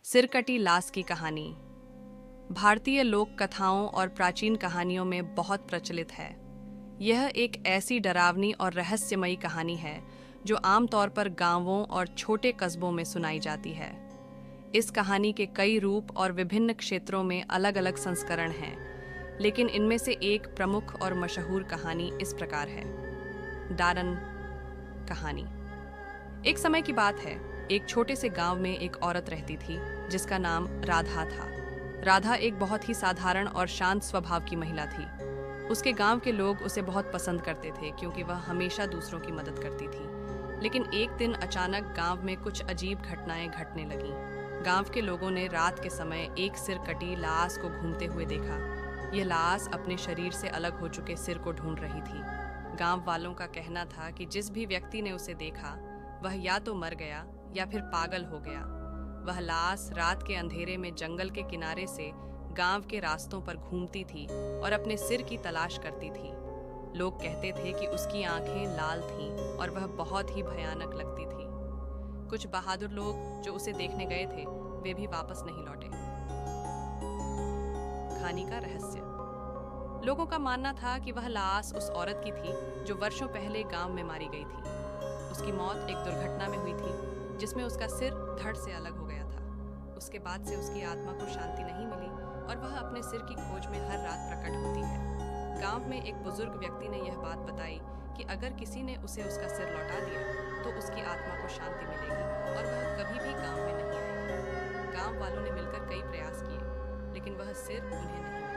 सिरकटी लाश की कहानी भारतीय लोक कथाओं और प्राचीन कहानियों में बहुत प्रचलित है। यह एक ऐसी डरावनी और रहस्यमयी कहानी है जो आमतौर पर गांवों और छोटे कस्बों में सुनाई जाती है। इस कहानी के कई रूप और विभिन्न क्षेत्रों में अलग-अलग संस्करण हैं, लेकिन इनमें से एक प्रमुख और मशहूर कहानी इस प्रकार है। दारन कहानी। एक समय की बात है, एक छोटे से गांव में एक औरत रहती थी जिसका नाम राधा था। राधा एक बहुत ही साधारण और शांत स्वभाव की महिला थी। उसके गांव के लोग उसे बहुत पसंद करते थे क्योंकि वह हमेशा दूसरों की मदद करती थी। लेकिन एक दिन अचानक गांव में कुछ अजीब घटनाएं घटने लगीं। गांव के लोगों ने रात के समय एक सिर कटी लाश को घूमते हुए देखा। यह लाश अपने शरीर से अलग हो चुके सिर को ढूंढ रही थी। गांव वालों का कहना था कि जिस भी व्यक्ति ने उसे देखा वह या तो मर गया या फिर पागल हो गया। वह लाश रात के अंधेरे में जंगल के किनारे से गांव के रास्तों पर घूमती थी और अपने सिर की तलाश करती थी। लोग कहते थे कि उसकी आंखें लाल थीं और वह बहुत ही भयानक लगती थी। कुछ बहादुर लोग जो उसे देखने गए थे, वे भी वापस नहीं लौटे। कहानी का रहस्य। लोगों का मानना था कि वह लाश उस औरत की थी जो वर्षों पहले गांव में मारी गई थी। उसकी मौत एक दुर्घटना में हुई थी जिसमें उसका सिर धड़ से अलग हो गया था। उसके बाद से उसकी आत्मा को शांति नहीं मिली और वह अपने सिर की खोज में हर रात प्रकट होती है। गांव में एक बुजुर्ग व्यक्ति ने यह बात बताई कि अगर किसी ने उसे उसका सिर लौटा दिया तो उसकी आत्मा को शांति मिलेगी और वह कभी भी गांव में नहीं आएगी। गांव वालों ने मिलकर कई प्रयास किए, लेकिन वह सिर उन्हें नहीं मिला।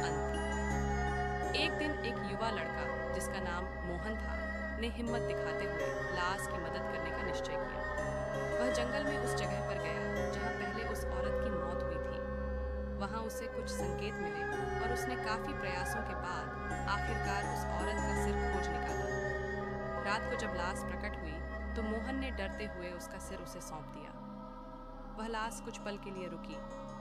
अंत। एक दिन एक युवा लड़का जिसका नाम मोहन था ने हिम्मत दिखाते हुए लाश की मदद करने का निश्चय किया। वह जंगल में उस जगह पर गया जहां पहले उस औरत की मौत हुई थी। वहां उसे कुछ संकेत मिले और उसने काफी प्रयासों के बाद आखिरकार उस औरत का सिर खोज निकाला। रात को जब लाश प्रकट हुई तो मोहन ने डरते हुए उसका सिर उसे सौंप दिया। वह लाश कुछ पल के लिए रुकी,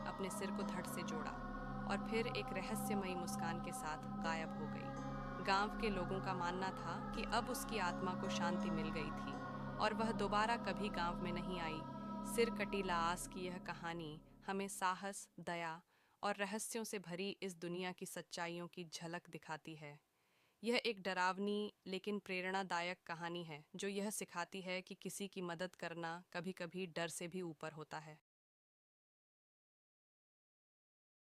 अपने सिर को धड़ से जोड़ा और फिर एक रहस्यमयी मुस्कान के साथ गायब हो गई। गांव के लोगों का मानना था कि अब उसकी आत्मा को शांति मिल गई थी और वह दोबारा कभी गांव में नहीं आई। सिर कटी लाश की यह कहानी हमें साहस, दया और रहस्यों से भरी इस दुनिया की सच्चाइयों की झलक दिखाती है। यह एक डरावनी लेकिन प्रेरणादायक कहानी है जो यह सिखाती है कि किसी की मदद करना कभी-कभी डर से भी ऊपर होता है।